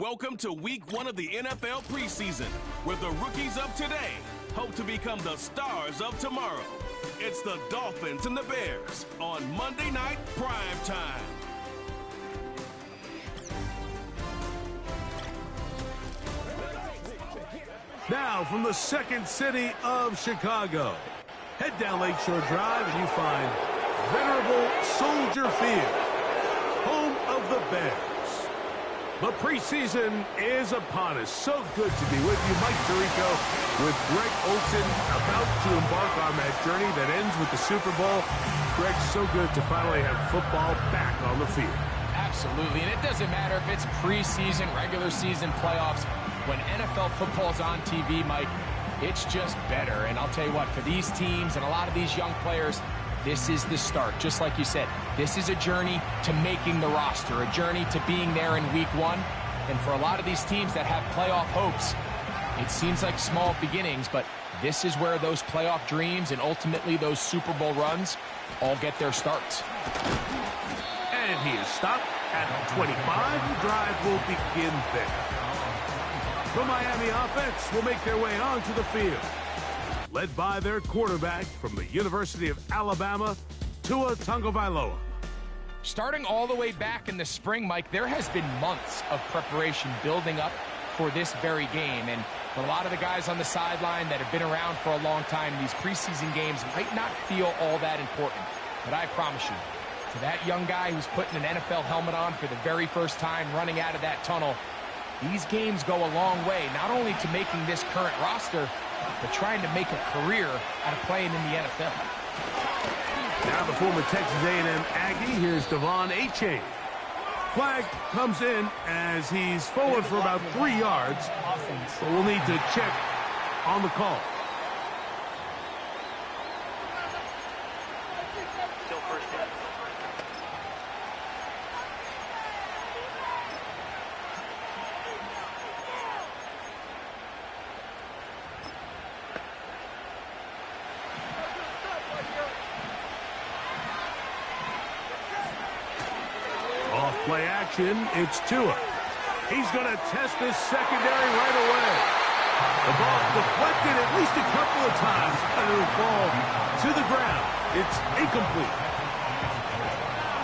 Welcome to week 1 of the NFL preseason, where the rookies of today hope to become the stars of tomorrow. It's the Dolphins and the Bears on Monday Night Prime Time. Now from the second city of Chicago, head down Lakeshore Drive and you find venerable Soldier Field, home of the Bears. The preseason is upon us. So good to be with you. Mike Tirico with Greg Olsen, about to embark on that journey that ends with the Super Bowl. Greg, so good to finally have football back on the field. Absolutely, and it doesn't matter if it's preseason, regular season, playoffs. When NFL football's on TV, Mike, it's just better. And I'll tell you what, for these teams and a lot of these young players, this is the start. Just like you said, this is a journey to making the roster, a journey to being there in week 1. And for a lot of these teams that have playoff hopes, it seems like small beginnings, but this is where those playoff dreams and ultimately those Super Bowl runs all get their starts. And he is stopped at 25. The drive will begin there. The Miami offense will make their way onto the field, led by their quarterback from the University of Alabama, Tua Tagovailoa. Starting all the way back in the spring, Mike, there has been months of preparation building up for this very game. And for a lot of the guys on the sideline that have been around for a long time, these preseason games might not feel all that important. But I promise you, to that young guy who's putting an NFL helmet on for the very first time, running out of that tunnel, these games go a long way, not only to making this current roster, but trying to make a career out of playing in the NFL. Now the former Texas A&M Aggie, here's Devon Achane. Flag comes in as he's forward for about 3 yards, but we'll need to check on the call. Play action, it's Tua. He's going to test this secondary right away. The ball deflected at least a couple of times, and it'll fall to the ground. It's incomplete.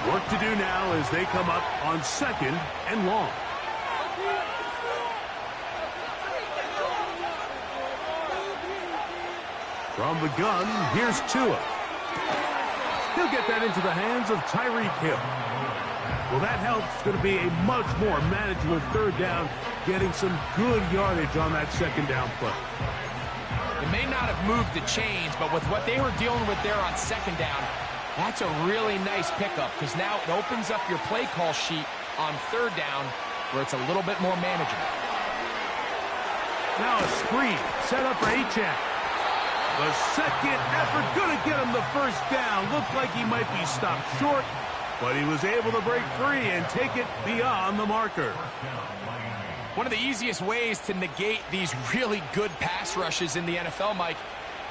Work to do now as they come up on 2nd and long. From the gun, here's Tua. He'll get that into the hands of Tyreek Hill. Well, that helps. It's going to be a much more manageable 3rd down, getting some good yardage on that 2nd down play. It may not have moved the chains, but with what they were dealing with there on 2nd down, that's a really nice pickup because now it opens up your play call sheet on 3rd down where it's a little bit more manageable. Now a screen set up for Achane. The second effort going to get him the 1st down. Looked like he might be stopped short, but he was able to break free and take it beyond the marker. One of the easiest ways to negate these really good pass rushes in the NFL, Mike,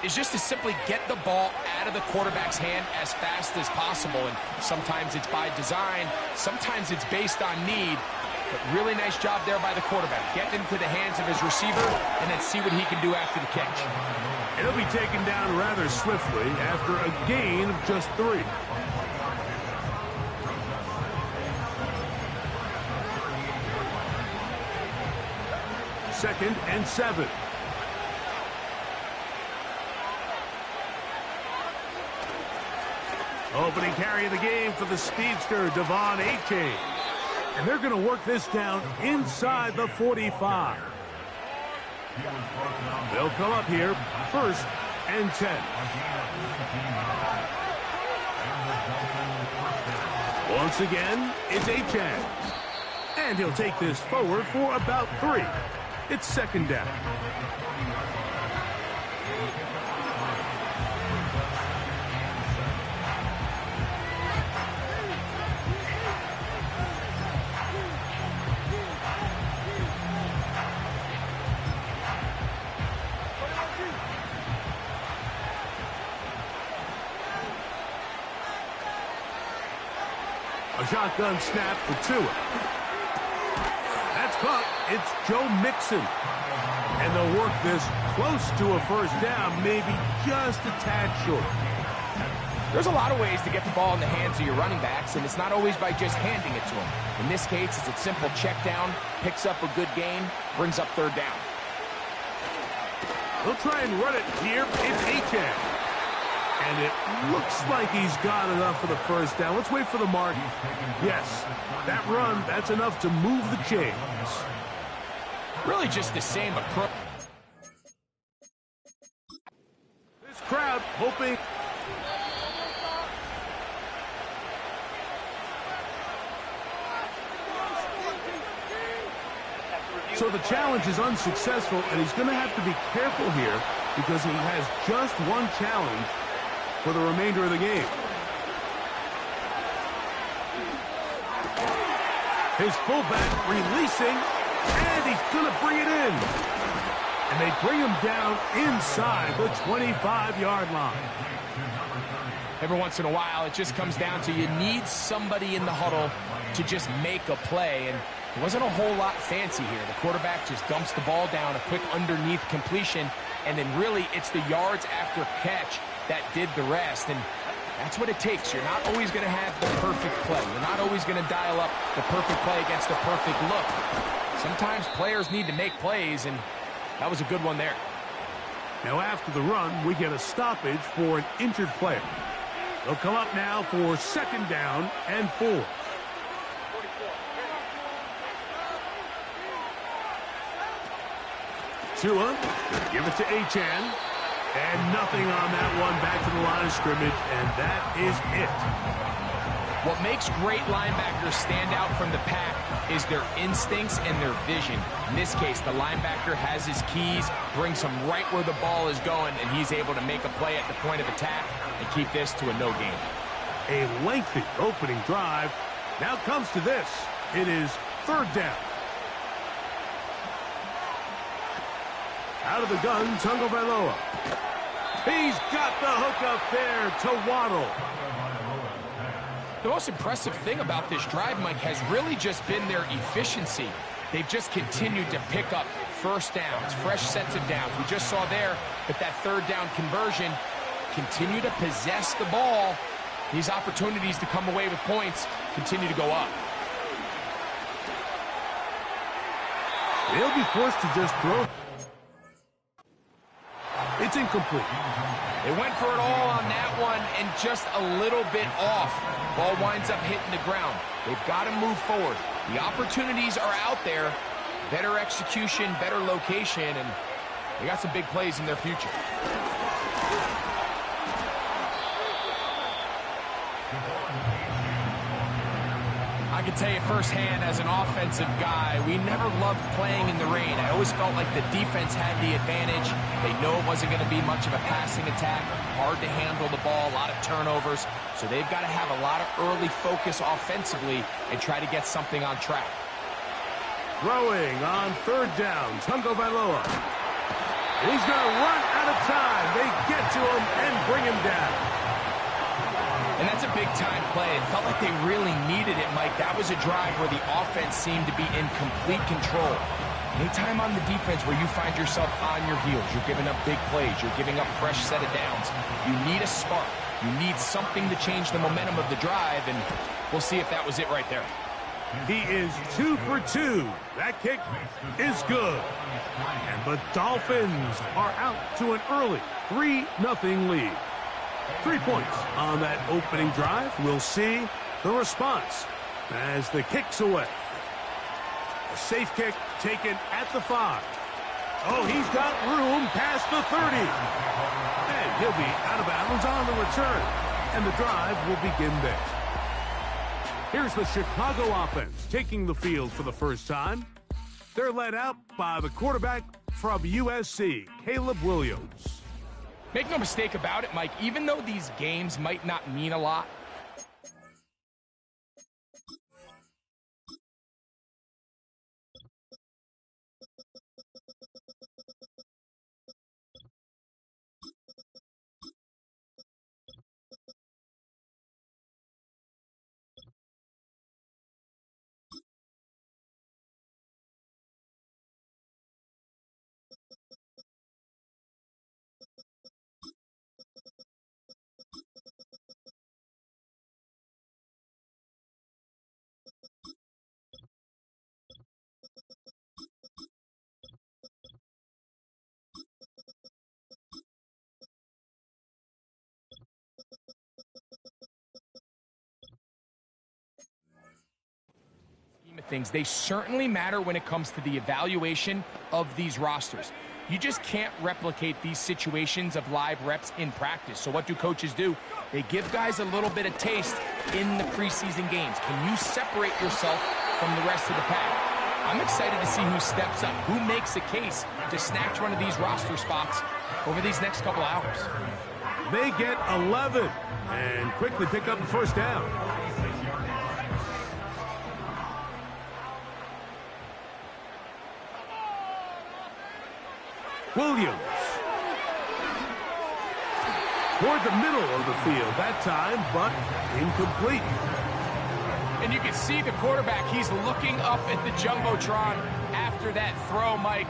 is just to simply get the ball out of the quarterback's hand as fast as possible. And sometimes it's by design, sometimes it's based on need. But really nice job there by the quarterback. Get into the hands of his receiver and then see what he can do after the catch. It'll be taken down rather swiftly after a gain of just 3. Second and 7. Opening carry of the game for the speedster, Devon Achane. And they're going to work this down inside the 45. They'll come up here, 1st and 10. Once again, it's Achane. And he'll take this forward for about 3. It's 2nd down. A shotgun snap for Tua. That's caught. It's Joe Mixon. And they'll work this close to a first down, maybe just a tad short. There's a lot of ways to get the ball in the hands of your running backs, and it's not always by just handing it to them. In this case, it's a simple check down, picks up a good gain, brings up third down. They'll try and run it here. It's Achane. And it looks like he's got enough for the first down. Let's wait for the mark. Yes, that run, that's enough to move the chains. Really just the same approach. This crowd hoping. So the challenge is unsuccessful, and he's going to have to be careful here because he has just one challenge for the remainder of the game. His fullback releasing, and he's going to bring it in. And they bring him down inside the 25-yard line. Every once in a while, it just comes down to you need somebody in the huddle to just make a play, and it wasn't a whole lot fancy here. The quarterback just dumps the ball down, a quick underneath completion, and then really it's the yards after catch that did the rest. And that's what it takes. You're not always going to have the perfect play. You're not always going to dial up the perfect play against the perfect look. Sometimes players need to make plays, and that was a good one there. Now after the run, we get a stoppage for an injured player. They'll come up now for second down and 4. Tua, give it to Achane. And nothing on that one, back to the line of scrimmage, and that is it. What makes great linebackers stand out from the pack is their instincts and their vision. In this case, the linebacker has his keys, brings him right where the ball is going, and he's able to make a play at the point of attack and keep this to a no gain. A lengthy opening drive. Now comes to this. It is third down. Out of the gun, Tagovailoa. He's got the hook up there to Waddle. The most impressive thing about this drive, Mike, has really just been their efficiency. They've just continued to pick up first downs, fresh sets of downs. We just saw there that third down conversion, continue to possess the ball. These opportunities to come away with points continue to go up. They'll be forced to just throw. It's incomplete. They went for it all on that one and just a little bit off. Ball winds up hitting the ground. They've got to move forward. The opportunities are out there. Better execution, better location, and they got some big plays in their future. I can tell you firsthand as an offensive guy, we never loved playing in the rain. I always felt like the defense had the advantage. They know it wasn't going to be much of a passing attack, hard to handle the ball, a lot of turnovers. So they've got to have a lot of early focus offensively and try to get something on track. Throwing on third down, Tagovailoa. He's going to run out of time. They get to him and bring him down. And that's a big-time play. It felt like they really needed it, Mike. That was a drive where the offense seemed to be in complete control. Anytime on the defense where you find yourself on your heels, you're giving up big plays, you're giving up fresh set of downs, you need a spark. You need something to change the momentum of the drive, and we'll see if that was it right there. He is 2 for 2. That kick is good. And the Dolphins are out to an early 3-0 lead. 3 points on that opening drive. We'll see the response as the kick's away. A safe kick taken at the 5. Oh, he's got room past the 30. And he'll be out of bounds on the return. And the drive will begin there. Here's the Chicago offense taking the field for the first time. They're led out by the quarterback from USC, Caleb Williams. Make no mistake about it, Mike, even though these games might not mean a lot, things, they certainly matter when it comes to the evaluation of these rosters. You just can't replicate these situations of live reps in practice. So what do coaches do? They give guys a little bit of taste in the preseason games. Can you separate yourself from the rest of the pack? I'm excited to see who steps up, who makes a case to snatch one of these roster spots over these next couple hours. They get 11 and quickly pick up the first down. Williams. Toward the middle of the field that time, but incomplete. And you can see the quarterback, he's looking up at the Jumbotron after that throw, Mike.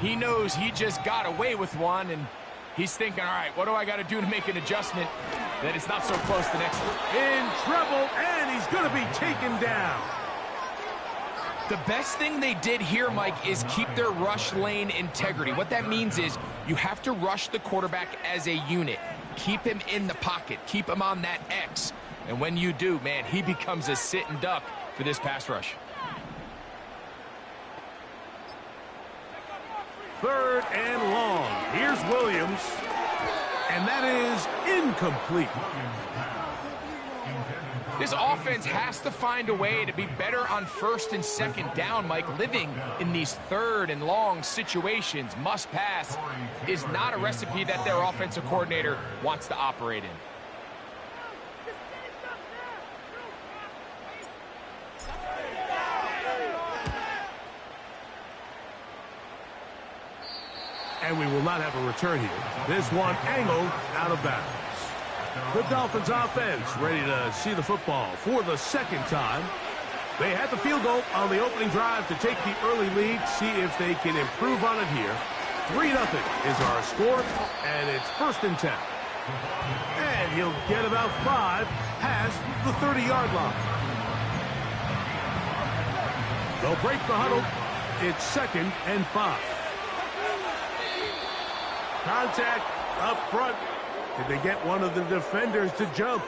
He knows he just got away with one, and he's thinking, all right, what do I got to do to make an adjustment that it's not so close the next time? In trouble, and he's going to be taken down. The best thing they did here, Mike, is keep their rush lane integrity. What that means is you have to rush the quarterback as a unit. Keep him in the pocket. Keep him on that X. And when you do, man, he becomes a sitting duck for this pass rush. Third and long. Here's Williams. And that is incomplete. This offense has to find a way to be better on first and second down, Mike. Living in these third and long situations, must pass, is not a recipe that their offensive coordinator wants to operate in. And we will not have a return here. This one angled out of bounds. The Dolphins offense ready to see the football for the second time. They had the field goal on the opening drive to take the early lead. See if they can improve on it here. 3-0 is our score, and it's 1st and 10. And he'll get about 5 past the 30-yard line. They'll break the huddle. It's 2nd and 5. Contact up front. Did they get one of the defenders to jump?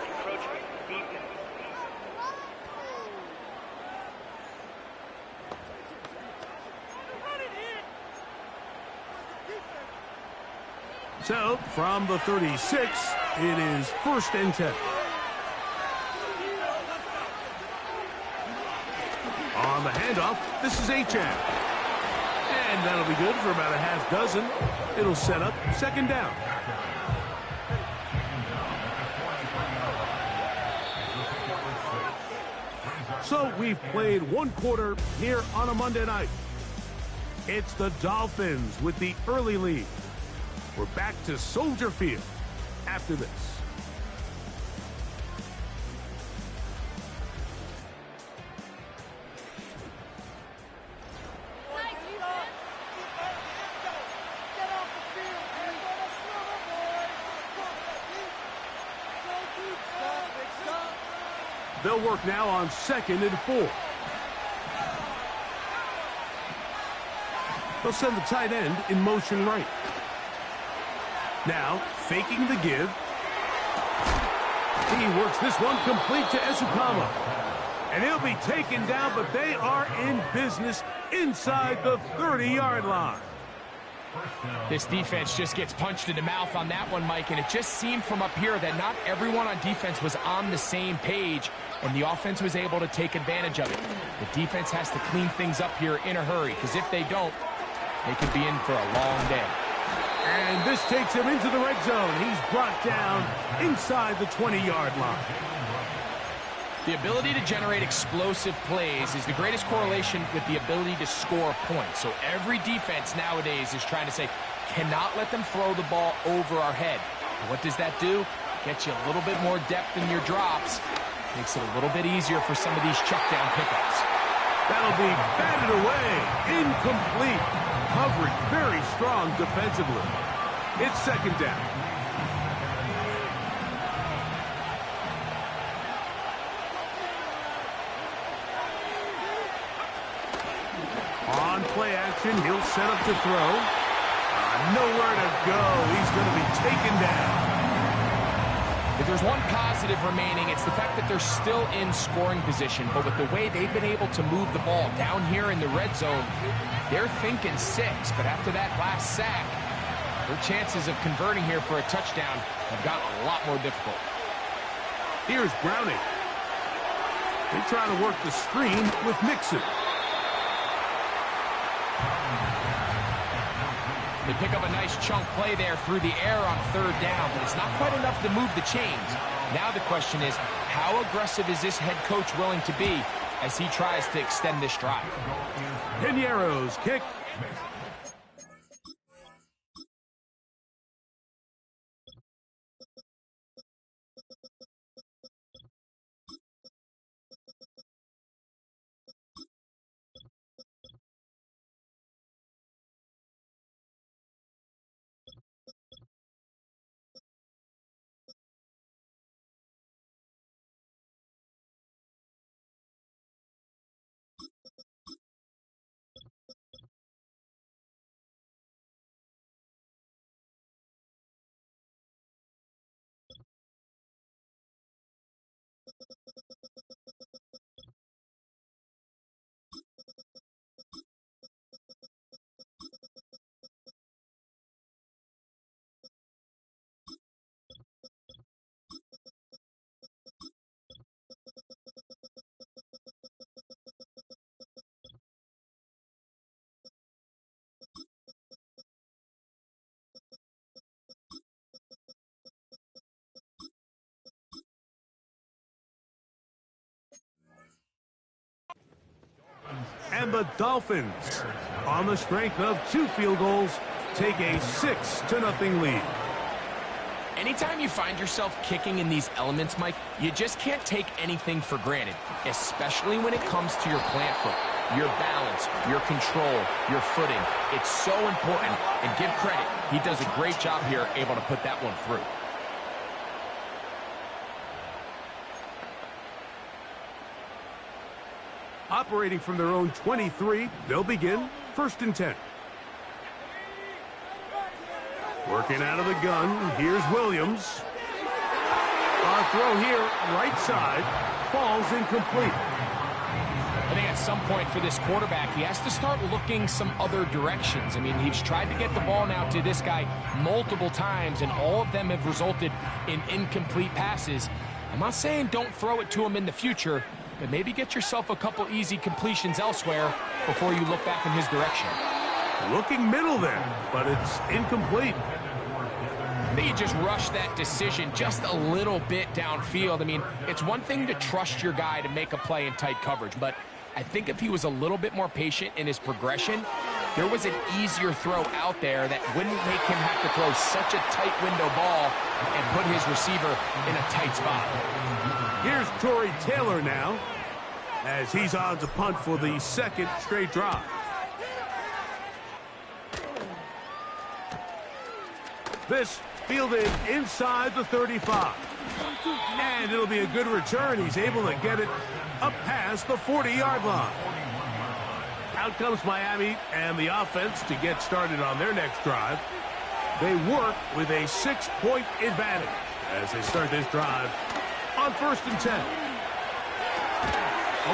So, from the 36, it is 1st and 10. On the handoff, this is Achane. And that'll be good for about a half dozen. It'll set up 2nd down. So we've played 1 quarter here on a Monday night. It's the Dolphins with the early lead. We're back to Soldier Field after this. They'll work now on 2nd and 4. They'll send the tight end in motion right. Now, faking the give. He works this one complete to Ezukama. And he'll be taken down, but they are in business inside the 30-yard line. This defense just gets punched in the mouth on that one, Mike, and it just seemed from up here that not everyone on defense was on the same page, and the offense was able to take advantage of it. The defense has to clean things up here in a hurry, because if they don't, they could be in for a long day. And this takes him into the red zone. He's brought down inside the 20-yard line. The ability to generate explosive plays is the greatest correlation with the ability to score points. So every defense nowadays is trying to say, cannot let them throw the ball over our head. And what does that do? Gets you a little bit more depth in your drops. Makes it a little bit easier for some of these check down pickups. That'll be batted away. Incomplete. Coverage very strong defensively. It's 2nd down. On play action, he'll set up to throw. Nowhere to go. He's going to be taken down. If If there's one positive remaining, it's the fact that they're still in scoring position. But with the way they've been able to move the ball down here in the red zone, they're thinking 6. But after that last sack, their chances of converting here for a touchdown have gotten a lot more difficult. Here's Browning. They try to work the screen with Mixon. They pick up a nice chunk play there through the air on 3rd down, but it's not quite enough to move the chains. Now the question is, how aggressive is this head coach willing to be as he tries to extend this drive? Piñeiro's kick. And the Dolphins, on the strength of 2 field goals, take a 6-0 lead. Anytime you find yourself kicking in these elements, Mike, you just can't take anything for granted, especially when it comes to your plant foot, your balance, your control, your footing. It's so important, and give credit. He does a great job here, able to put that one through. Operating from their own 23, they'll begin 1st and 10. Working out of the gun, here's Williams. Our throw here, right side, falls incomplete. I think at some point for this quarterback, he has to start looking some other directions. I mean, he's tried to get the ball now to this guy multiple times, and all of them have resulted in incomplete passes. I'm not saying don't throw it to him in the future, but maybe get yourself a couple easy completions elsewhere before you look back in his direction. Looking middle there, but it's incomplete. I think he just rushed that decision just a little bit downfield. I mean, it's one thing to trust your guy to make a play in tight coverage, but I think if he was a little bit more patient in his progression, there was an easier throw out there that wouldn't make him have to throw such a tight window ball and put his receiver in a tight spot. Here's Torrey Taylor now, as he's on to punt for the 2nd straight drive. This fielded inside the 35. And it'll be a good return. He's able to get it up past the 40-yard line. Out comes Miami and the offense to get started on their next drive. They work with a 6-point advantage as they start this drive on 1st and 10.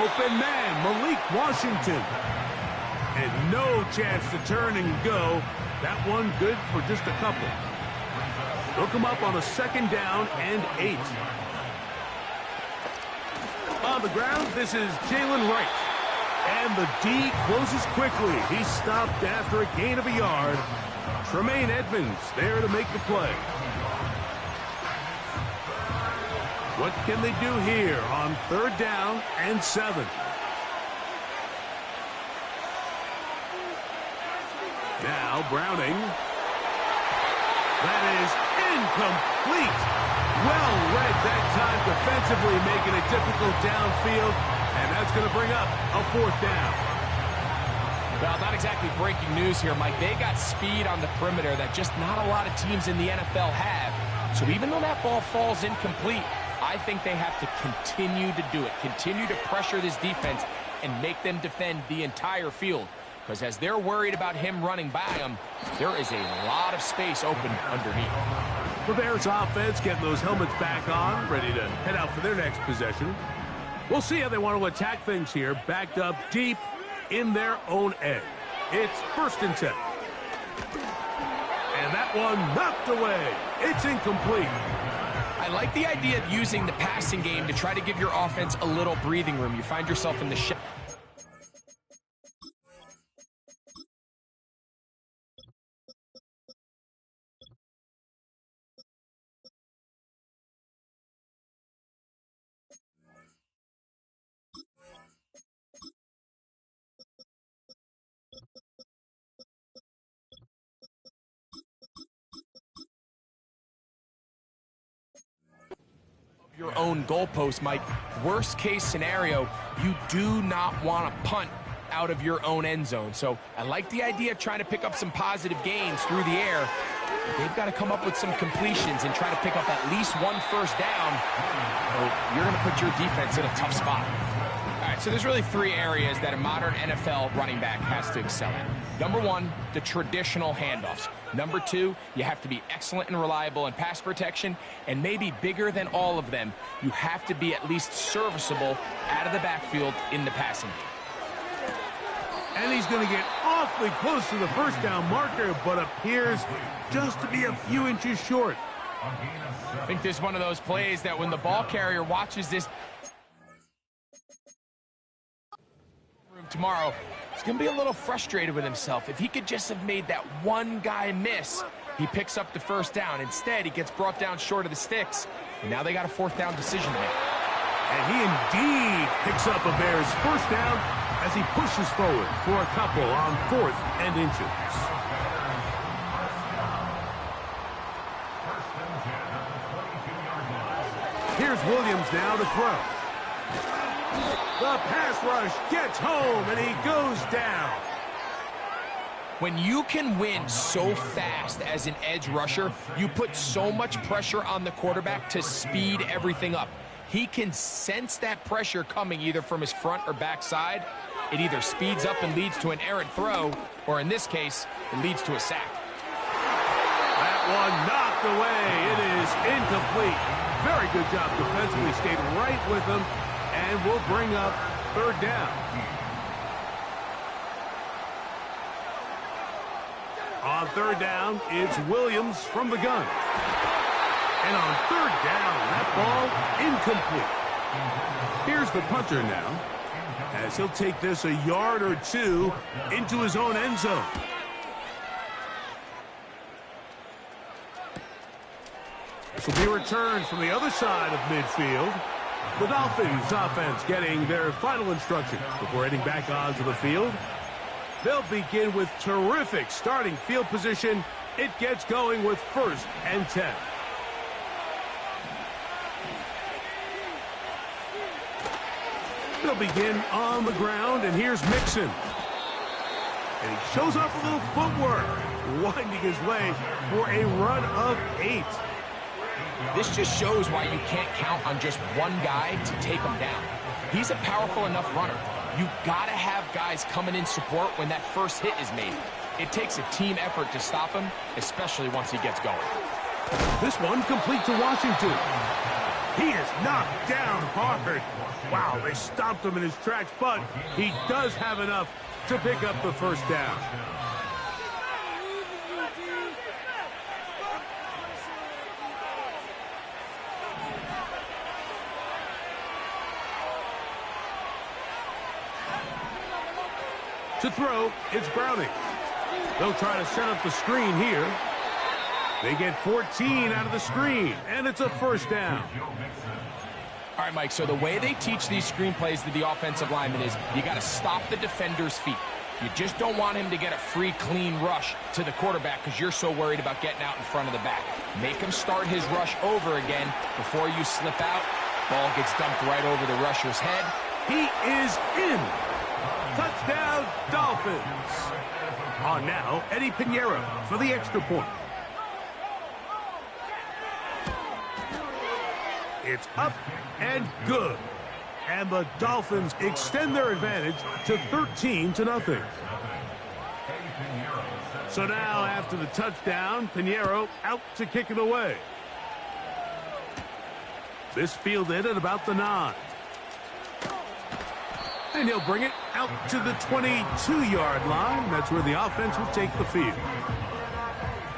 Open man, Malik Washington. And no chance to turn and go. That one good for just a couple. They'll come up on a 2nd down and 8. On the ground, this is Jalen Wright. And the D closes quickly. He's stopped after a gain of a yard. Tremaine Edmonds there to make the play. What can they do here on 3rd down and 7? Now Browning. That is incomplete. Well read that time defensively, making it difficult downfield, and that's going to bring up a 4th down. Well, not exactly breaking news here, Mike. They got speed on the perimeter that just not a lot of teams in the NFL have. So even though that ball falls incomplete, I think they have to continue to do it, continue to pressure this defense and make them defend the entire field. Because as they're worried about him running by them, there is a lot of space open underneath. The Bears offense getting those helmets back on, ready to head out for their next possession. We'll see how they want to attack things here, backed up deep in their own end. It's 1st and 10. And that one knocked away. It's incomplete. I like the idea of using the passing game to try to give your offense a little breathing room. You find yourself in the your own goalpost, Mike. Worst case scenario, you do not want to punt out of your own end zone. So I like the idea of trying to pick up some positive gains through the air. But they've got to come up with some completions and try to pick up at least one first down, or you're going to put your defense in a tough spot. All right, so there's really 3 areas that a modern NFL running back has to excel at. Number 1, the traditional handoffs. Number 2, you have to be excellent and reliable in pass protection, and maybe bigger than all of them, you have to be at least serviceable out of the backfield in the passing game. And he's going to get awfully close to the first down marker, but appears just to be a few inches short. I think this is one of those plays that when the ball carrier watches this tomorrow, he's going to be a little frustrated with himself. If he could just have made that one guy miss, he picks up the first down. Instead, he gets brought down short of the sticks, and now they got a 4th down decision to make. And he indeed picks up a Bears first down as he pushes forward for a couple on 4th and inches. Here's Williams now to throw. The pass rush gets home, and he goes down. When you can win so fast as an edge rusher, you put so much pressure on the quarterback to speed everything up. He can sense that pressure coming either from his front or back side. It either speeds up and leads to an errant throw, or in this case, it leads to a sack. That one knocked away. It is incomplete. Very good job defensively. Stayed right with him, and will bring up 3rd down. On 3rd down, it's Williams from the gun. And on 3rd down, that ball incomplete. Here's the punter now, as he'll take this a yard or 2 into his own end zone. This will be returned from the other side of midfield. The Dolphins offense getting their final instructions before heading back onto the field. They'll begin with terrific starting field position. It gets going with 1st and 10. They'll begin on the ground, and here's Mixon. And he shows off a little footwork, winding his way for a run of 8. This just shows why you can't count on just one guy to take him down. He's a powerful enough runner. You got to have guys coming in support when that first hit is made. It takes a team effort to stop him, especially once he gets going. This one complete to Washington. He is knocked down hard. Wow, they stopped him in his tracks, but he does have enough to pick up the first down. To throw, it's Browning. They'll try to set up the screen here. They get 14 out of the screen, and it's a first down. All right, Mike, so the way they teach these screenplays to the offensive lineman is you got to stop the defender's feet. You just don't want him to get a free, clean rush to the quarterback because you're so worried about getting out in front of the back. Make him start his rush over again before you slip out. Ball gets dumped right over the rusher's head. He is in. Touchdown, Dolphins. On now, Eddie Pinheiro for the extra point. It's up and good. And the Dolphins extend their advantage to 13-0. So now after the touchdown, Pinheiro out to kick it away. This fielded at about the 9. And he'll bring it out to the 22-yard line. That's where the offense will take the field.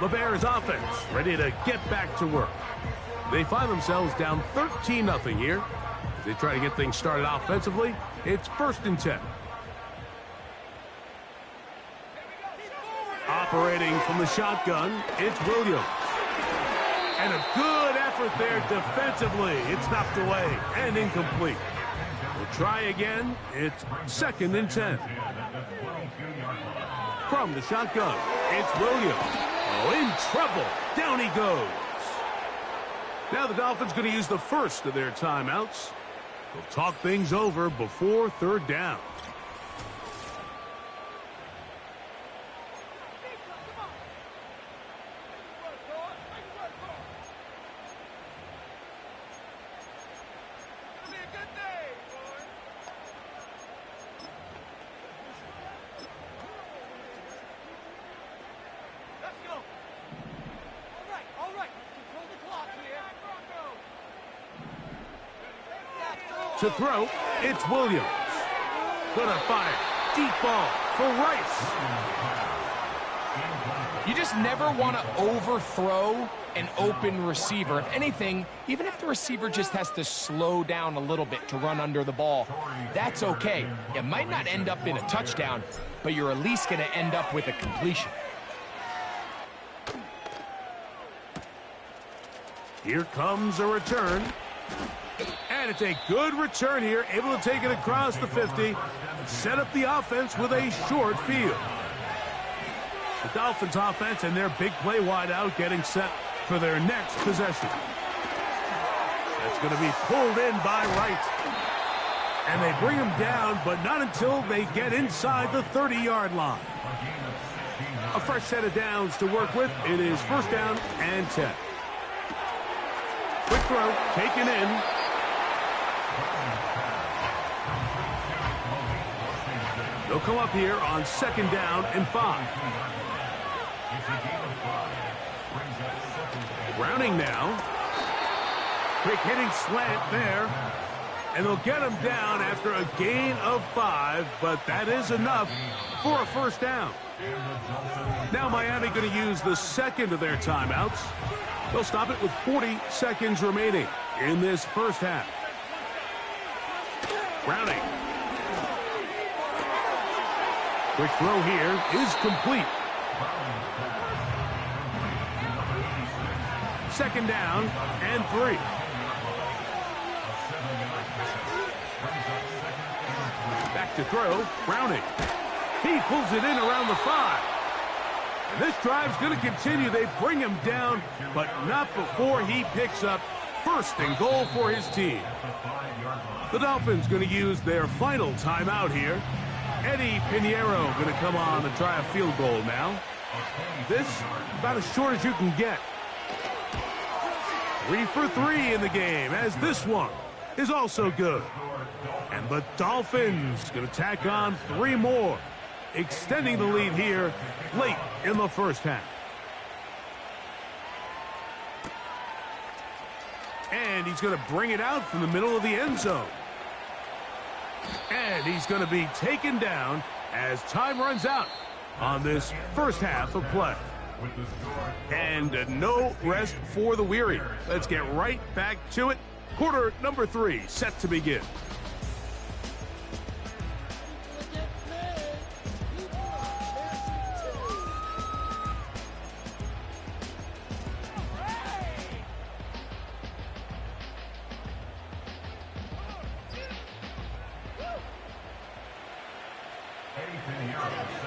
The Bears offense ready to get back to work. They find themselves down 13-0 here. As they try to get things started offensively, it's 1st and 10. Operating from the shotgun, it's Williams. And a good effort there defensively. It's knocked away and incomplete. We'll try again. It's 2nd and 10. From the shotgun, it's Williams. Oh, in trouble. Down he goes. Now the Dolphins going to use the first of their timeouts. They'll talk things over before 3rd down. To throw, it's Williams. Gonna fire. Deep ball for Rice. You just never want to overthrow an open receiver. If anything, even if the receiver just has to slow down a little bit to run under the ball, that's okay. It might not end up in a touchdown, but you're at least going to end up with a completion. Here comes a return. And it's a good return here, able to take it across the 50, set up the offense with a short field. The Dolphins offense and their big play wideout getting set for their next possession. That's going to be pulled in by Wright. And they bring him down, but not until they get inside the 30-yard line. A fresh set of downs to work with. It is 1st down and 10. Quick throw, taken in. They'll come up here on 2nd down and 5. Browning now. Quick hitting slant there. And they'll get him down after a gain of 5, but that is enough for a 1st down. Now Miami going to use the 2nd of their timeouts. They'll stop it with 40 seconds remaining in this 1st half. Browning. Quick throw here is complete. 2nd down and 3. Back to throw, Browning. He pulls it in around the 5. And this drive's going to continue. They bring him down, but not before he picks up 1st and goal for his team. The Dolphins going to use their final timeout here. Eddie Pinheiro going to come on and try a field goal now. This about as short as you can get. 3 for 3 in the game, as this one is also good. And the Dolphins going to tack on 3 more, extending the lead here late in the 1st half. And he's going to bring it out from the middle of the end zone. And he's going to be taken down as time runs out on this 1st half of play. And no rest for the weary. Let's get right back to it. Quarter number 3 set to begin.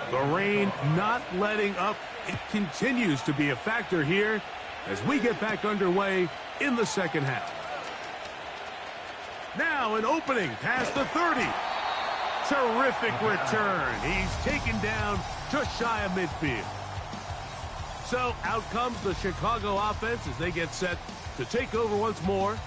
The rain not letting up. It continues to be a factor here as we get back underway in the 2nd half. Now an opening past the 30. Terrific return. He's taken down just shy of midfield. So out comes the Chicago offense as they get set to take over once more.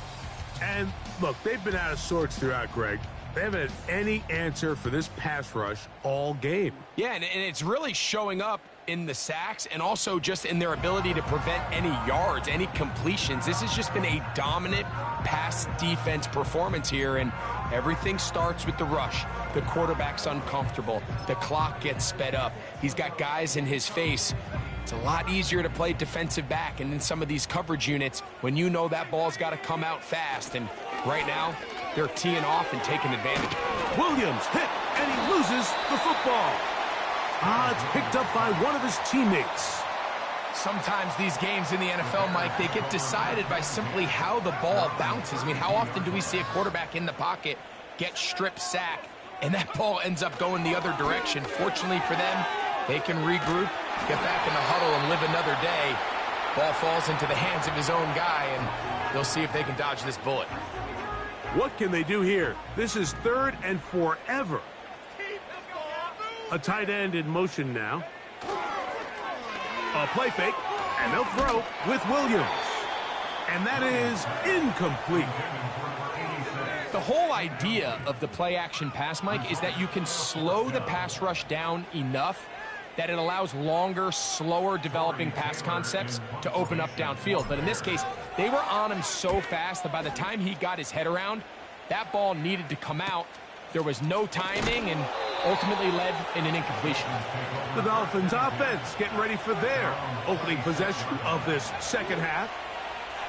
And look, they've been out of sorts throughout, Greg. They haven't had any answer for this pass rush all game. Yeah, and it's really showing up in the sacks and also just in their ability to prevent any yards, any completions. This has just been a dominant pass defense performance here, and everything starts with the rush. The quarterback's uncomfortable. The clock gets sped up. He's got guys in his face. It's a lot easier to play defensive back, and in some of these coverage units, when you know that ball's got to come out fast, and right now, they're teeing off and taking advantage. Williams hit, and he loses the football. It's picked up by one of his teammates. Sometimes these games in the NFL, Mike, they get decided by simply how the ball bounces. I mean, how often do we see a quarterback in the pocket get strip sack, and that ball ends up going the other direction? Fortunately for them, they can regroup, get back in the huddle, and live another day. Ball falls into the hands of his own guy, and they'll see if they can dodge this bullet. What can they do here? This is 3rd and forever. A tight end in motion now. A play fake, and they'll throw with Williams. And that is incomplete. The whole idea of the play-action pass, Mike, is that you can slow the pass rush down enough that it allows longer, slower developing pass concepts to open up downfield. But in this case, they were on him so fast that by the time he got his head around, that ball needed to come out. There was no timing and ultimately led in an incompletion. The Dolphins offense getting ready for their opening possession of this second half.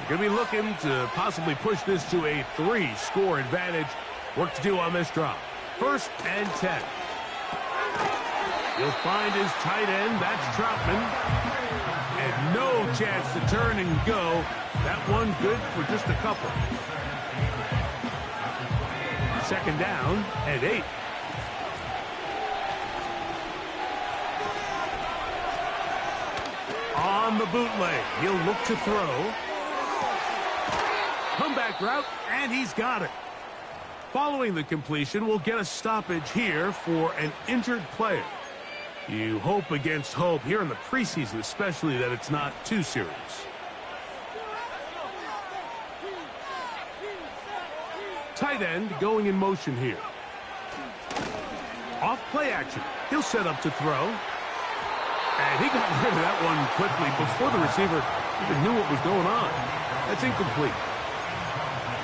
They're going to be looking to possibly push this to a 3-score advantage. Work to do on this drive. 1st and 10. He'll find his tight end. That's Troutman. And no chance to turn and go. That one good for just a couple. 2nd down and 8. On the bootleg, he'll look to throw. Comeback route, and he's got it. Following the completion, we'll get a stoppage here for an injured player. You hope against hope here in the preseason, especially that it's not too serious. Tight end going in motion here. Off play action. He'll set up to throw. And he got rid of that one quickly before the receiver even knew what was going on. That's incomplete.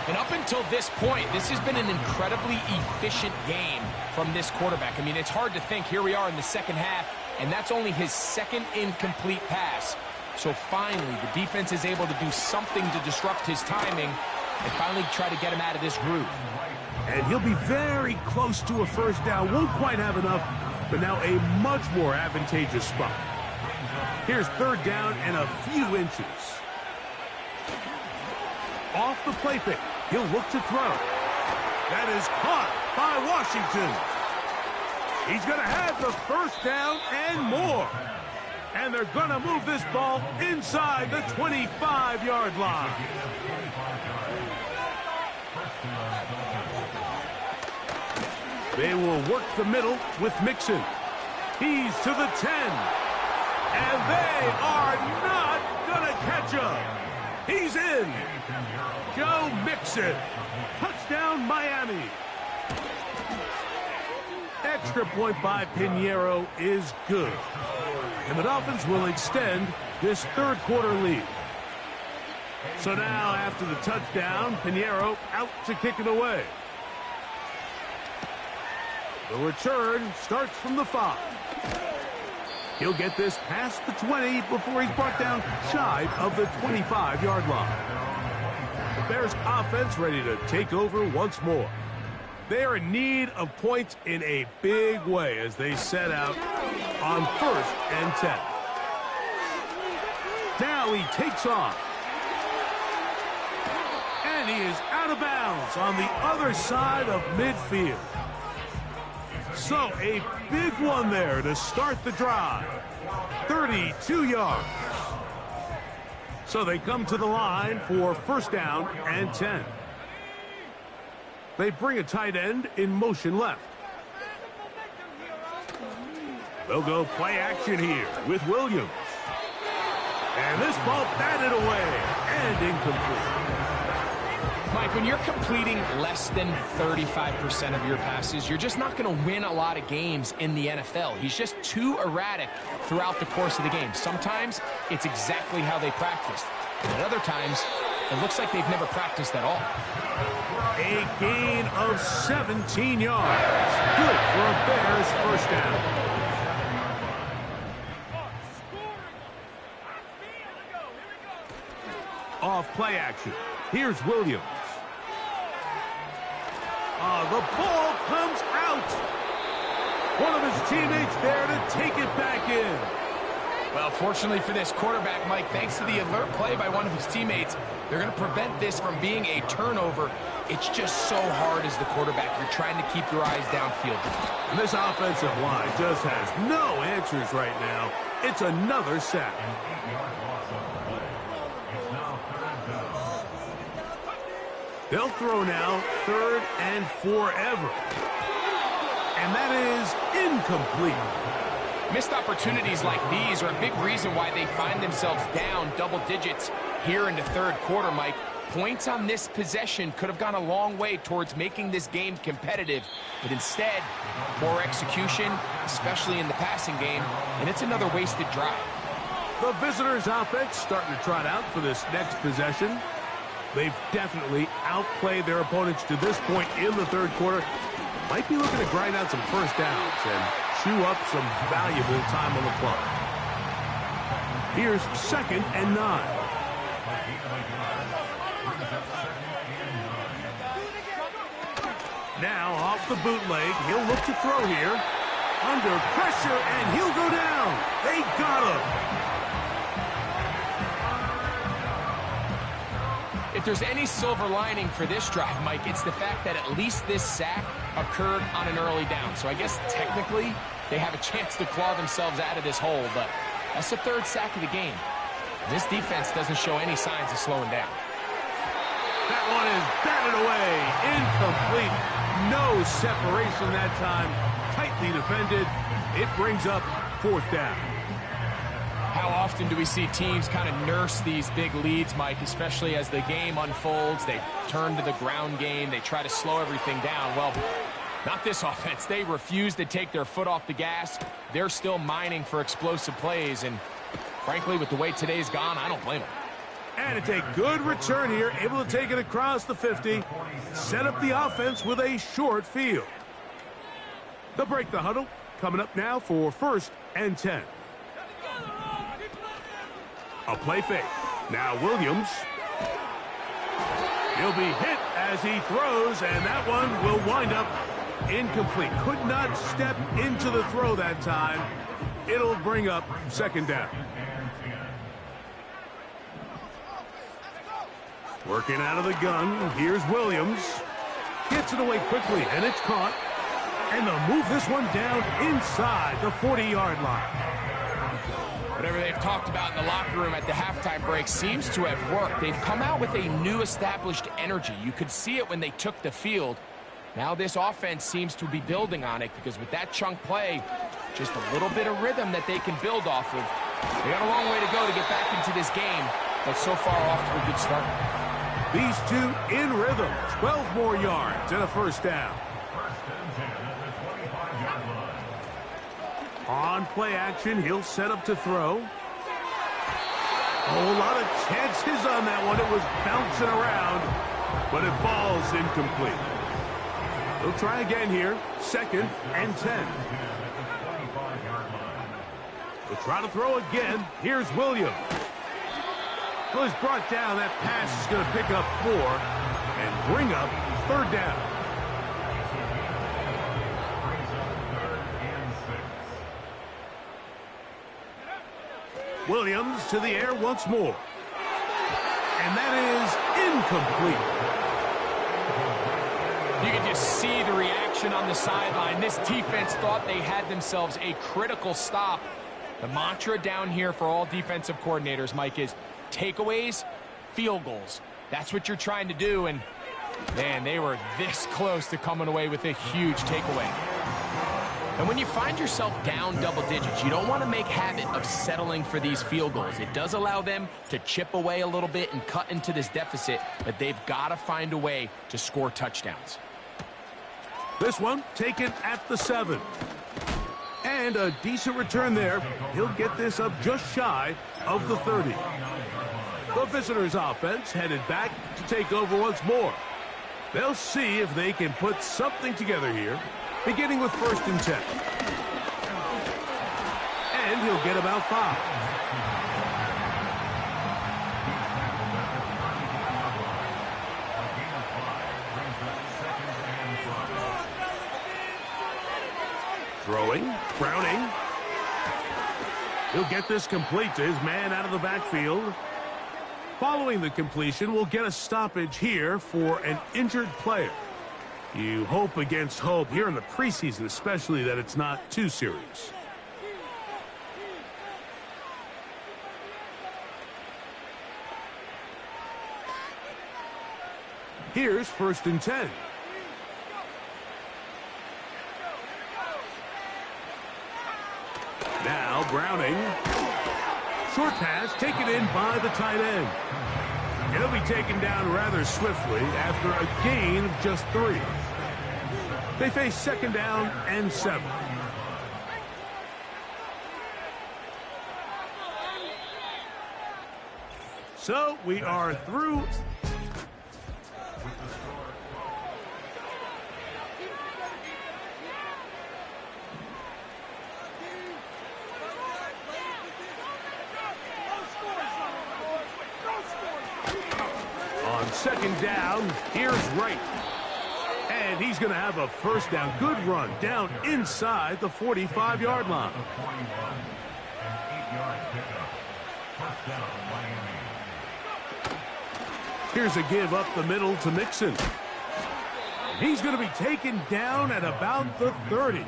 And up until this point, this has been an incredibly efficient game from this quarterback. I mean, it's hard to think. Here we are in the second half, and that's only his 2nd incomplete pass. So finally, the defense is able to do something to disrupt his timing and finally try to get him out of this groove. And he'll be very close to a 1st down. Won't quite have enough, but now a much more advantageous spot. Here's 3rd down and a few inches. Off the play fake. He'll look to throw. That is caught by Washington. He's going to have the 1st down and more. And they're going to move this ball inside the 25-yard line. They will work the middle with Mixon. He's to the 10. And they are not going to catch him. He's in. Joe Mixon. Touchdown, Miami. Extra point by Pinheiro is good. And the Dolphins will extend this 3rd quarter lead. So now, after the touchdown, Pinheiro out to kick it away. The return starts from the 5. He'll get this past the 20 before he's brought down shy of the 25-yard line. The Bears offense ready to take over once more. They are in need of points in a big way as they set out on 1st and 10. Now he takes off. And he is out of bounds on the other side of midfield. So a big one there to start the drive. 32 yards. So they come to the line for 1st down and 10. They bring a tight end in motion left. They'll go play action here with Williams. And this ball batted away and incomplete. Mike, when you're completing less than 35% of your passes, you're just not going to win a lot of games in the NFL. He's just too erratic throughout the course of the game. Sometimes it's exactly how they practiced. And at other times, it looks like they've never practiced at all. A gain of 17 yards. Good for a Bears first down. Off play action. Here's Williams. The ball comes out. One of his teammates there to take it back in. Well, fortunately for this quarterback, Mike, thanks to the alert play by one of his teammates, they're going to prevent this from being a turnover. It's just so hard as the quarterback. You're trying to keep your eyes downfield. And this offensive line just has no answers right now. It's another sack. They'll throw now, 3rd and forever. And that is incomplete. Missed opportunities like these are a big reason why they find themselves down double digits here in the third quarter, Mike. Points on this possession could have gone a long way towards making this game competitive. But instead, poor execution, especially in the passing game, and it's another wasted drive. The visitors' offense starting to trot out for this next possession. They've definitely outplayed their opponents to this point in the third quarter. Might be looking to grind out some first downs and chew up some valuable time on the clock. Here's 2nd and 9. Now off the bootleg, he'll look to throw here. Under pressure, and he'll go down. They got him. If there's any silver lining for this drive, Mike, it's the fact that at least this sack occurred on an early down. So I guess technically they have a chance to claw themselves out of this hole, but that's the 3rd sack of the game. This defense doesn't show any signs of slowing down. That one is batted away. Incomplete. No separation that time. Tightly defended. It brings up 4th down. How often do we see teams kind of nurse these big leads, Mike, especially as the game unfolds? They turn to the ground game. They try to slow everything down. Well, not this offense. They refuse to take their foot off the gas. They're still mining for explosive plays. And frankly, with the way today's gone, I don't blame them. And it's a good return here. Able to take it across the 50. Set up the offense with a short field. They'll break the huddle. Coming up now for 1st and 10. A play fake. Now Williams. He'll be hit as he throws, and that one will wind up incomplete. Could not step into the throw that time. It'll bring up 2nd down. Working out of the gun. Here's Williams. Gets it away quickly, and it's caught. And they'll move this one down inside the 40-yard line. Whatever they've talked about in the locker room at the halftime break seems to have worked. They've come out with a new established energy. You could see it when they took the field. Now this offense seems to be building on it because with that chunk play, just a little bit of rhythm that they can build off of. They got a long way to go to get back into this game, but so far off to a good start. These two in rhythm. 12 more yards and a 1st down. On play action, he'll set up to throw. A whole lot of chances on that one. It was bouncing around, but it falls incomplete. He'll try again here. 2nd and 10. He'll try to throw again. Here's Williams. Well, he's brought down. That pass is going to pick up 4 and bring up 3rd down. Williams to the air once more. And that is incomplete. You can just see the reaction on the sideline. This defense thought they had themselves a critical stop. The mantra down here for all defensive coordinators, Mike, is takeaways, field goals. That's what you're trying to do, and man, they were this close to coming away with a huge takeaway. And when you find yourself down double digits, you don't want to make habit of settling for these field goals. It does allow them to chip away a little bit and cut into this deficit, but they've got to find a way to score touchdowns. This one taken at the 7. And a decent return there. He'll get this up just shy of the 30. The visitors' offense headed back to take over once more. They'll see if they can put something together here, beginning with 1st and 10. And he'll get about 5. Throwing, Browning. He'll get this complete to his man out of the backfield. Following the completion, we'll get a stoppage here for an injured player. You hope against hope here in the preseason, especially that it's not too serious. Here's 1st and 10. Now Browning. Short pass taken in by the tight end. He'll be taken down rather swiftly after a gain of just 3. They face 2nd down and 7. So we are through. On 2nd down, here's Wright. And he's going to have a 1st down. Good run down inside the 45-yard line. Here's a give up the middle to Mixon. He's going to be taken down at about the 30.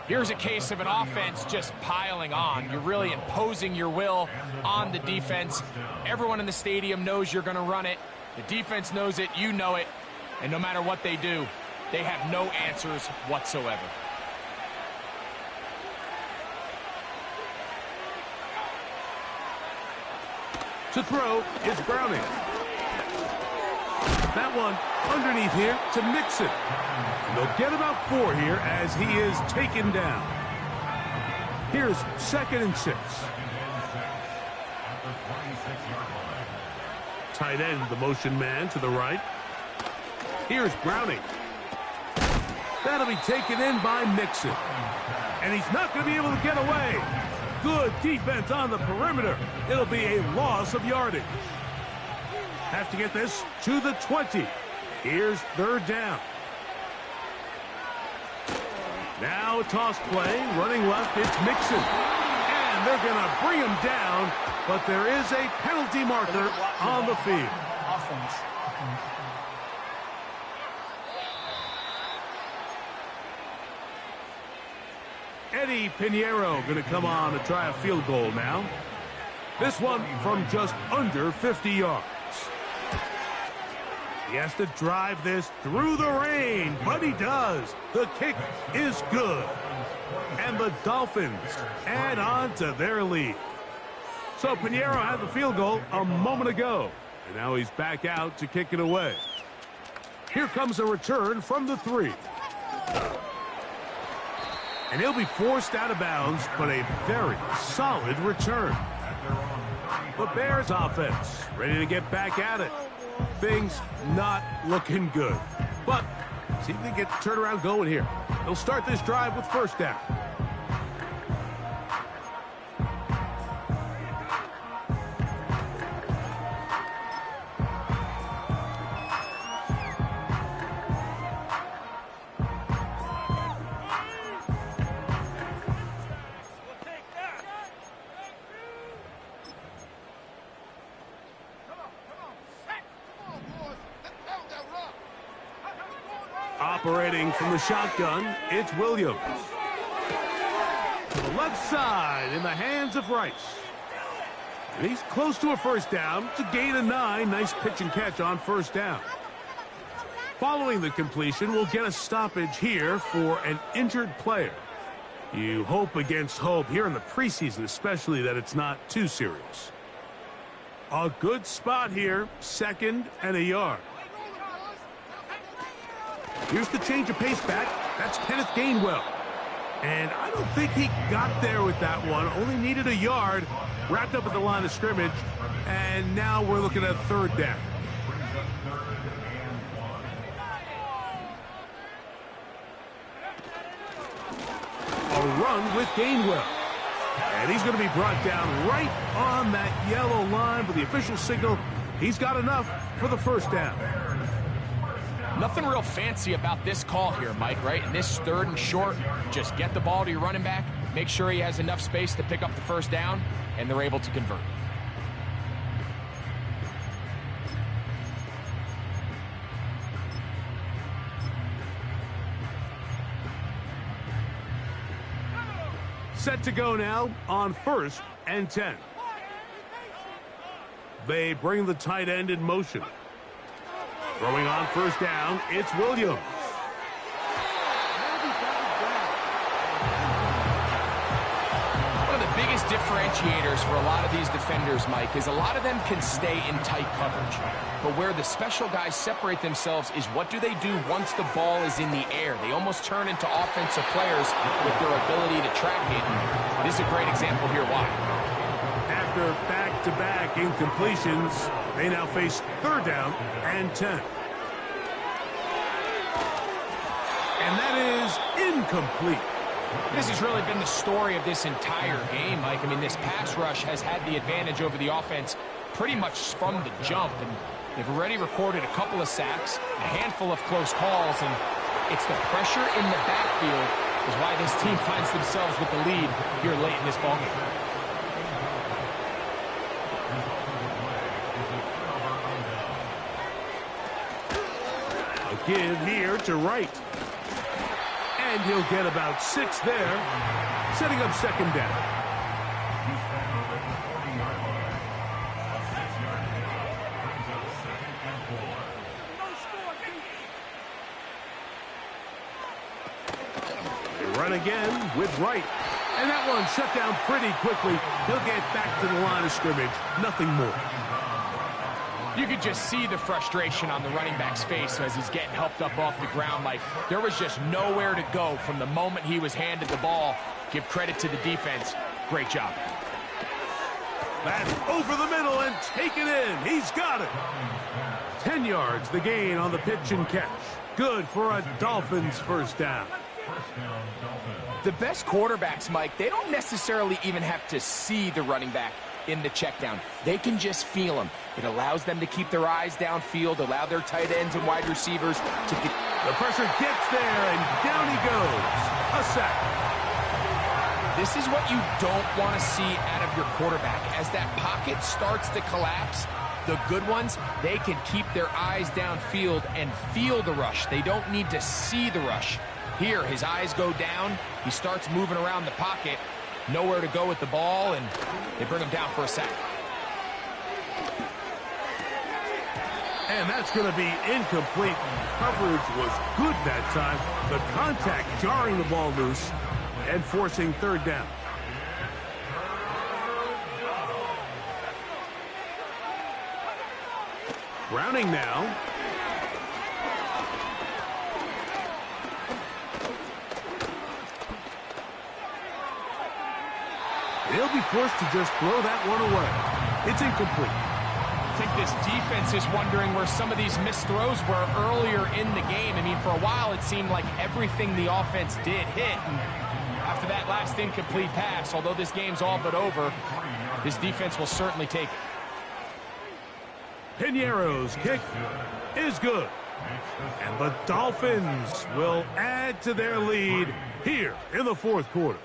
Here's a case of an offense just piling on. You're really imposing your will on the defense. Everyone in the stadium knows you're going to run it. The defense knows it. You know it. And no matter what they do, they have no answers whatsoever. To throw is Browning. That one underneath here to Mixon. And they'll get about 4 here as he is taken down. Here's 2nd and 6. Tight end, the motion man to the right. Here's Browning. That'll be taken in by Mixon. And he's not going to be able to get away. Good defense on the perimeter. It'll be a loss of yardage. Have to get this to the 20. Here's 3rd down. Now a toss play. Running left, it's Mixon. And they're going to bring him down, but there is a penalty marker on the field. Eddie Pinheiro going to come on to try a field goal now. This one from just under 50 yards. He has to drive this through the rain, but he does. The kick is good. And the Dolphins add on to their lead. So Pinheiro had the field goal a moment ago. And now he's back out to kick it away. Here comes a return from the 3. And he'll be forced out of bounds, but a very solid return. The Bears offense ready to get back at it. Things not looking good. But see if they get the turnaround going here. They'll start this drive with 1st down. Operating from the shotgun, it's Williams. To the left side in the hands of Rice. And he's close to a 1st down to gain a 9. Nice pitch and catch on 1st down. Following the completion, we'll get a stoppage here for an injured player. You hope against hope here in the preseason, especially that it's not too serious. A good spot here, 2nd and a yard. Here's the change of pace back. That's Kenneth Gainwell. And I don't think he got there with that one. Only needed a yard. Wrapped up at the line of scrimmage. And now we're looking at 3rd down. A run with Gainwell. And he's going to be brought down right on that yellow line for the official signal. He's got enough for the 1st down. Nothing real fancy about this call here, Mike, right? In this 3rd and short, just get the ball to your running back, make sure he has enough space to pick up the 1st down, and they're able to convert. Set to go now on 1st and 10. They bring the tight end in motion. Throwing on 1st down, it's Williams. One of the biggest differentiators for a lot of these defenders, Mike, is a lot of them can stay in tight coverage. But where the special guys separate themselves is what do they do once the ball is in the air? They almost turn into offensive players with their ability to track it. And this is a great example here why. After back-to-back incompletions, they now face 3rd down and 10. And that is incomplete. This has really been the story of this entire game, Mike. I mean, this pass rush has had the advantage over the offense pretty much from the jump. And they've already recorded a couple of sacks, a handful of close calls, and it's the pressure in the backfield is why this team finds themselves with the lead here late in this ballgame. Give here to Wright. And he'll get about 6 there, setting up 2nd down. They run again with Wright. And that one shut down pretty quickly. He'll get back to the line of scrimmage. Nothing more. You could just see the frustration on the running back's face as he's getting helped up off the ground. Like, there was just nowhere to go from the moment he was handed the ball. Give credit to the defense. Great job. That's over the middle and taken in. He's got it. 10 yards, the gain on the pitch and catch. Good for a Dolphins 1st down. The best quarterbacks, Mike, they don't necessarily even have to see the running back in the check down. They can just feel him. It allows them to keep their eyes downfield, allow their tight ends and wide receivers to get... The pressure gets there, and down he goes. A sack. This is what you don't want to see out of your quarterback. As that pocket starts to collapse, the good ones, they can keep their eyes downfield and feel the rush. They don't need to see the rush. Here, his eyes go down. He starts moving around the pocket. Nowhere to go with the ball, and they bring him down for a sack. And that's going to be incomplete. Coverage was good that time. The contact jarring the ball loose and forcing 3rd down. Browning now. They'll be forced to just throw that one away. It's incomplete. I think this defense is wondering where some of these missed throws were earlier in the game. I mean, for a while it seemed like everything the offense did hit. And after that last incomplete pass, although this game's all but over, this defense will certainly take it. Piñeiro's kick is good. And the Dolphins will add to their lead here in the 4th quarter.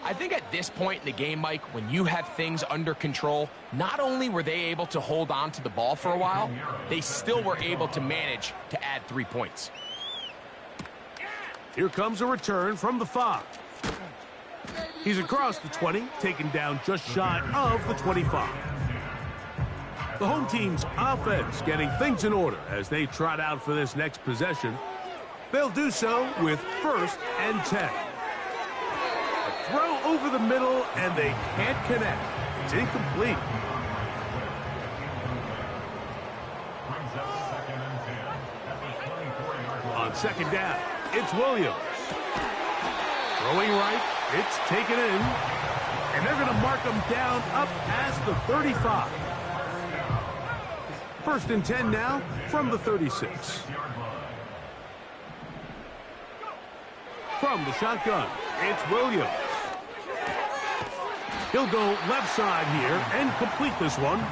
I think at this point in the game, Mike, when you have things under control, not only were they able to hold on to the ball for a while, they still were able to manage to add 3 points. Here comes a return from the 5. He's across the 20, taken down just shy of the 25. The home team's offense getting things in order as they trot out for this next possession. They'll do so with 1st and 10. A throw over the middle, and they can't connect. It's incomplete. On 2nd down, it's Williams. Throwing right, it's taken in. And they're going to mark him down up past the 35. 1st and 10 now from the 36. From the shotgun, it's Williams. He'll go left side here and complete this one.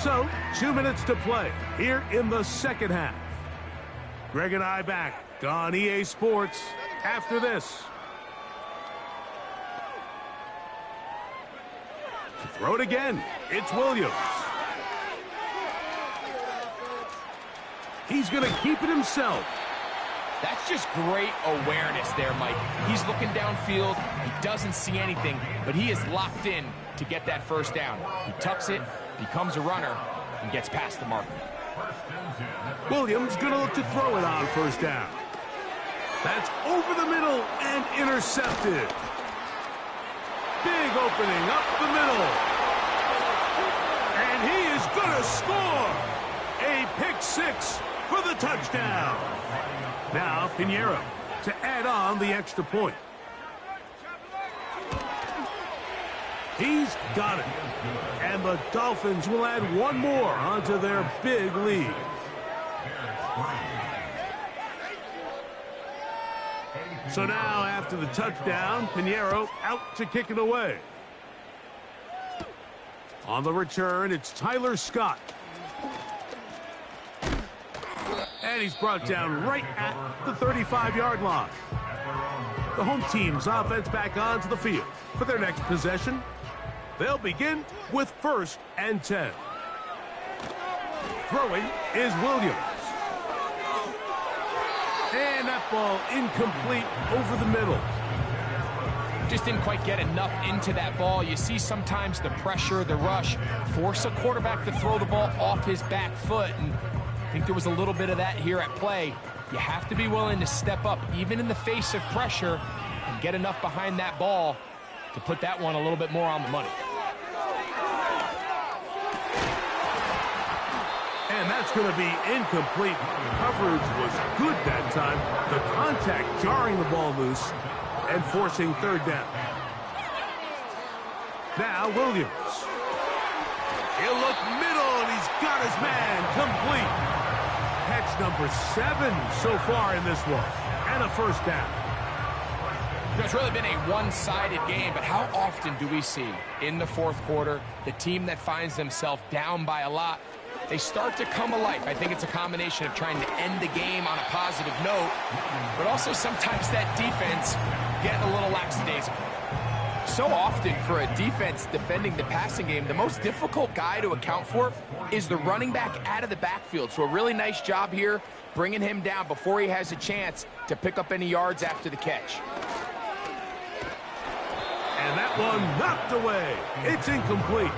So, 2 minutes to play here in the 2nd half. Greg and I back on EA Sports after this. To throw it again, it's Williams. He's going to keep it himself. That's just great awareness there, Mike. He's looking downfield. He doesn't see anything, but he is locked in to get that 1st down. He tucks it, becomes a runner, and gets past the marker. Williams going to look to throw it on 1st down. That's over the middle and intercepted. Big opening up the middle. And he is going to score. A pick 6 for the touchdown. Now Pinheiro to add on the extra point. He's got it. And the Dolphins will add one more onto their big lead. So now, after the touchdown, Pinheiro out to kick it away. On the return, it's Tyler Scott. And he's brought down right at the 35-yard line. The home team's offense back onto the field for their next possession. They'll begin with 1st and 10. Throwing is Williams. And that ball incomplete over the middle. Just didn't quite get enough into that ball. You see sometimes the pressure, the rush, force a quarterback to throw the ball off his back foot. And I think there was a little bit of that here at play. You have to be willing to step up, even in the face of pressure, and get enough behind that ball to put that one a little bit more on the money. And that's going to be incomplete. Coverage was good that time. The contact jarring the ball loose and forcing 3rd down. Now Williams. He'll look middle, and he's got his man complete. Catch number 7 so far in this one. And a 1st down. It's really been a one-sided game, but how often do we see in the 4th quarter the team that finds themselves down by a lot, they start to come alive? I think it's a combination of trying to end the game on a positive note, but also sometimes that defense getting a little lackadaisical. So often for a defense defending the passing game, the most difficult guy to account for is the running back out of the backfield. So a really nice job here bringing him down before he has a chance to pick up any yards after the catch. And that one knocked away. It's incomplete.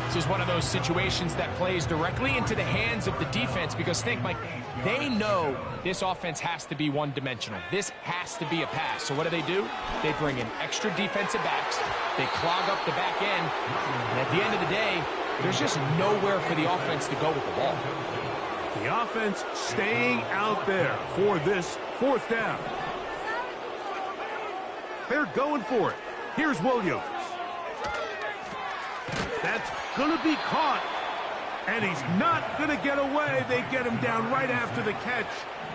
This is one of those situations that plays directly into the hands of the defense, because think, Mike, they know this offense has to be one-dimensional. This has to be a pass. So what do? They bring in extra defensive backs. They clog up the back end. And at the end of the day, there's just nowhere for the offense to go with the ball. The offense staying out there for this 4th down. They're going for it. Here's Williams. That's going to be caught. And he's not going to get away. They get him down right after the catch.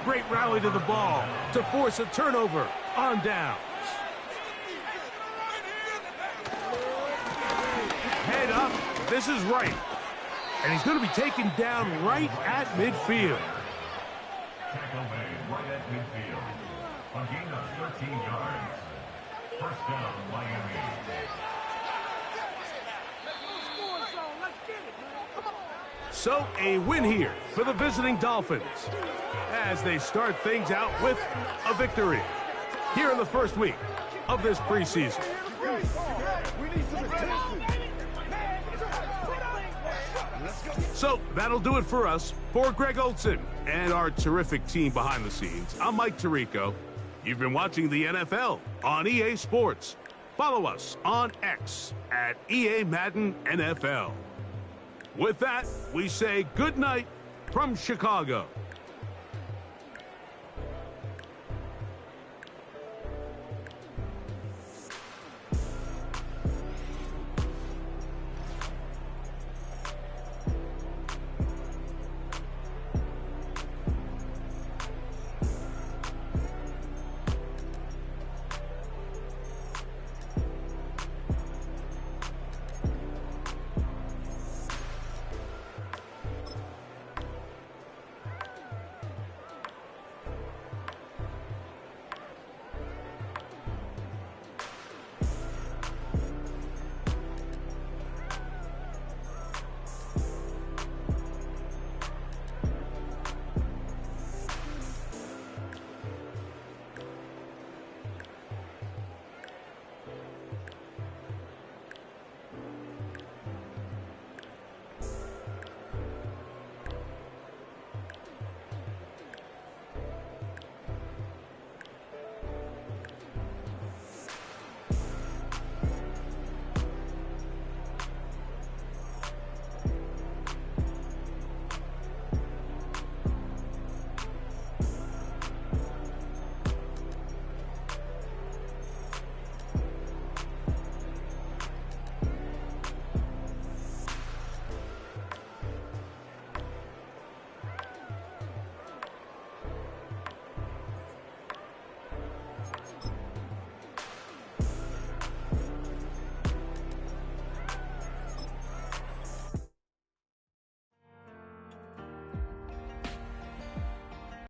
Great rally to the ball to force a turnover on downs. Head up. This is right. And he's going to be taken down right at midfield. Tackle made right at midfield. A gain of 13 yards. 1st down, Miami. So a win here for the visiting Dolphins as they start things out with a victory here in the first week of this preseason. So that'll do it for us. For Greg Olson and our terrific team behind the scenes, I'm Mike Tirico. You've been watching the NFL on EA Sports. Follow us on X at EA Madden NFL. With that, we say good night from Chicago.